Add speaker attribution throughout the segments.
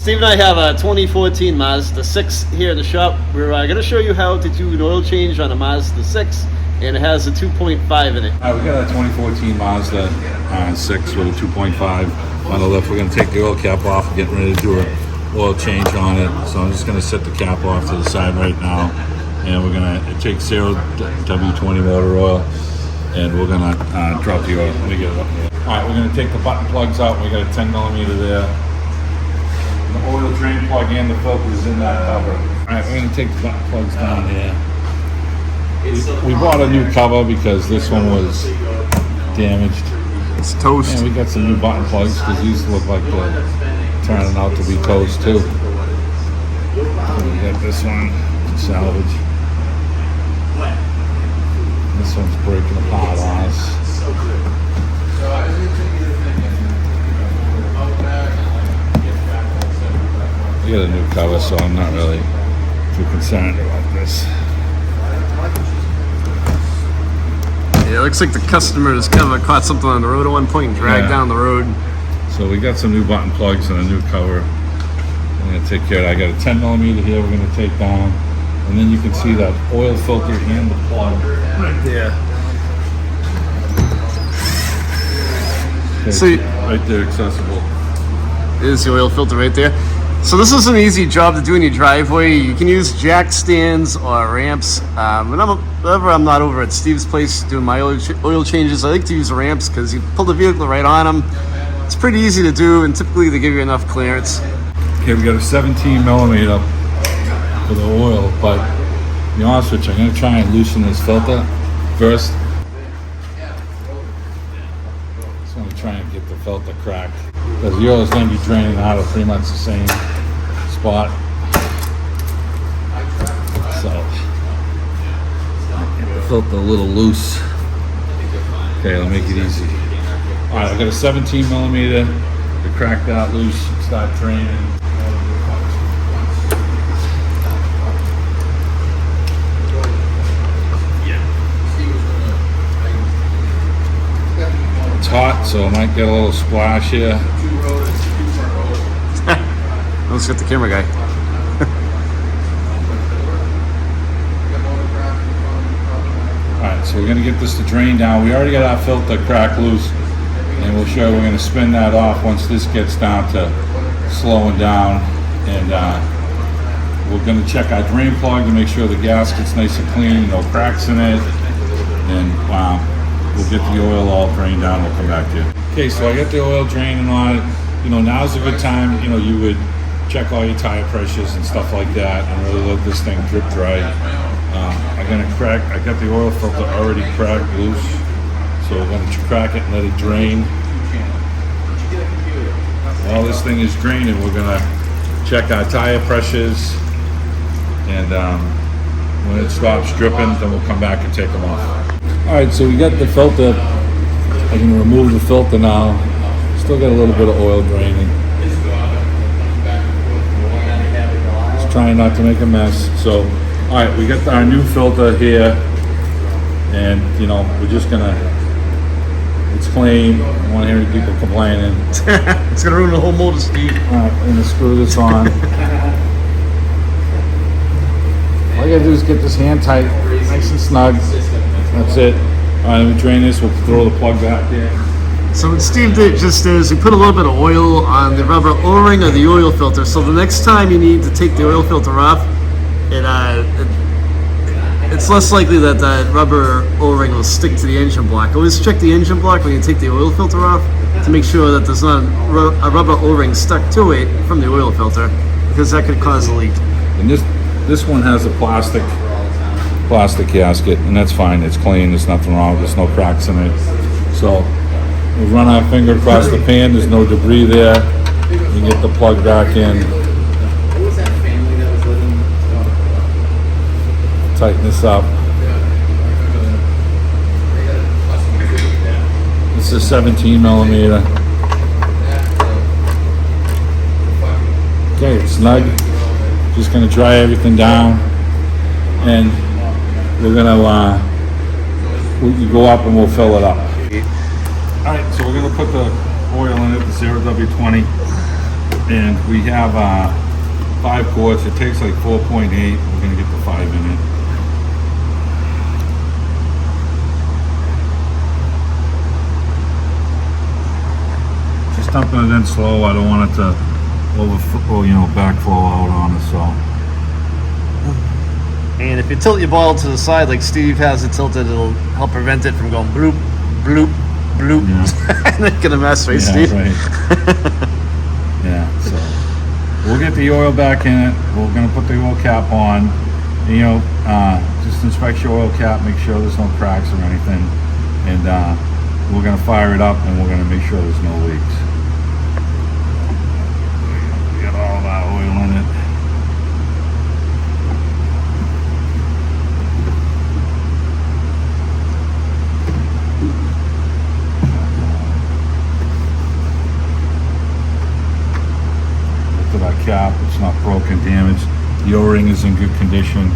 Speaker 1: Steve and I have a 2014 Mazda 6 here in the shop. We're going to show you how to do an oil change on a Mazda 6, and it has a 2.5 in it.
Speaker 2: All right, we got a 2014 Mazda 6 with a 2.5 on the lift. We're going to take the oil cap off and getting ready to do an oil change on it. So I'm just going to set the cap off to the side right now, and we're going to take 0 W20 motor oil, and we're going to drop the oil. Let me get it up here. All right, we're going to take the button plugs out. We got a 10 millimeter there. The oil drain plug and the filter is in that cover. All right, we're going to take the button plugs down here. We bought a new cover because this one was damaged.
Speaker 1: It's toast.
Speaker 2: And we got some new button plugs because these look like they're turning out to be toast too. So we got this one to salvage. This one's breaking apart on us. We got a new cover, so I'm not really too concerned about this.
Speaker 1: Yeah, it looks like the customer's cover caught something on the road at one point and dragged down the road.
Speaker 2: So we got some new button plugs and a new cover. I'm going to take care of that. I got a 10 millimeter here we're going to take down. And then you can see that oil filter and the plug right there. Okay,
Speaker 1: So
Speaker 2: right there, accessible.
Speaker 1: There's the oil filter right there. So this is an easy job to do in your driveway. You can use jack stands or ramps. Whenever I'm not over at Steve's place doing my oil changes, I like to use ramps because you pull the vehicle right on them. It's pretty easy to do, and typically they give you enough clearance.
Speaker 2: Okay, we got a 17 millimeter for the oil, but to be honest with you, I'm going to try and loosen this filter first. Just want to try and get the filter cracked, because the oil is going to be draining out of pretty much the same spot. So, get the filter a little loose. Okay, I'll make it easy. All right, I got a 17 millimeter to crack that loose, start draining. It's hot, so I might get a little splash here.
Speaker 1: Let's get the camera guy.
Speaker 2: Alright, so we're going to get this to drain down. We already got our filter cracked loose, and we'll show you we're going to spin that off once this gets down to slowing down. And we're going to check our drain plug to make sure the gasket's nice and clean, no cracks in it. And we'll get the oil all drained down. We'll come back to you. Okay, so I got the oil draining on it. You know, now's a good time. You know, you would check all your tire pressures and stuff like that, and really let this thing drip dry. I got the oil filter already cracked loose, so we're going to crack it and let it drain. While this thing is draining, we're going to check our tire pressures, and when it stops dripping, then we'll come back and take them off. All right, so we got the filter. I can remove the filter now. Still got a little bit of oil draining. Just trying not to make a mess. So, all right, we got our new filter here, and you know, we're just gonna. It's clean. I don't want to hear any people complaining.
Speaker 1: It's gonna ruin the whole motor, Steve.
Speaker 2: All right, I'm gonna screw this on. All you gotta do is get this hand tight, nice and snug. That's it. All right, let me drain this. We'll throw the plug back in.
Speaker 1: So what Steve did just is he put a little bit of oil on the rubber O-ring of the oil filter. So the next time you need to take the oil filter off, it's less likely that that rubber O-ring will stick to the engine block. Always check the engine block when you take the oil filter off to make sure that there's not a rubber O-ring stuck to it from the oil filter, because that could cause a leak.
Speaker 2: And this one has a plastic gasket, and that's fine. It's clean. There's nothing wrong. There's no cracks in it. So we'll run our finger across the pan. There's no debris there. You can get the plug back in. Tighten this up. This is 17 millimeter. Okay, it's snug. Just gonna dry everything down, and we're gonna you go up and we'll fill it up. All right, so we're gonna put the oil in it, the 0W20, And we have 5 quarts. It takes like 4.8. We're gonna get the 5 in it. Just dumping it in slow. I don't want it to overflow, backflow out on us. So.
Speaker 1: And if you tilt your bottle to the side like Steve has it tilted, it'll help prevent it from going bloop, bloop, bloop.
Speaker 2: Yeah.
Speaker 1: Making a mess, right,
Speaker 2: Yeah,
Speaker 1: Steve?
Speaker 2: right. Yeah, so we'll get the oil back in it. We're gonna put the oil cap on. And, just inspect your oil cap, make sure there's no cracks or anything. And we're gonna fire it up and we're gonna make sure there's no leaks. Get all that oil in it. Look at that cap, it's not broken, damaged. The O-ring is in good condition.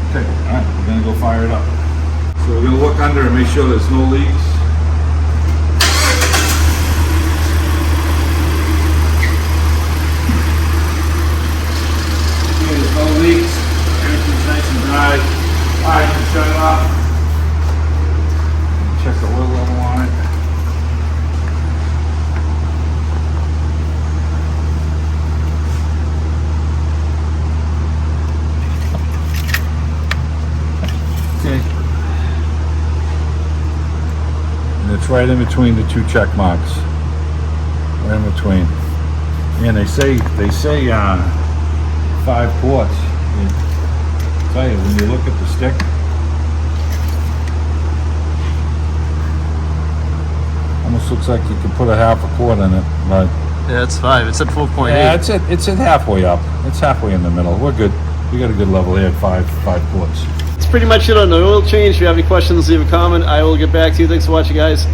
Speaker 2: Okay, all right, we're gonna go fire it up. So we're gonna look under and make sure there's no leaks. Okay, there's no leaks. Everything's nice and dry. All right, let's shut it off. Check the oil level on it. Okay. And it's right in between the 2 check marks. Right in between. And they say 5 quarts. And I tell you, when you look at the stick, almost looks like you could put a half a quart in it, but
Speaker 1: Yeah, it's 5. It's at 4.8.
Speaker 2: yeah, it's at halfway up. It's halfway in the middle. We're good. We got a good level here at 5 quarts.
Speaker 1: That's pretty much it on the oil change. If you have any questions, leave a comment. I will get back to you. Thanks for watching, guys.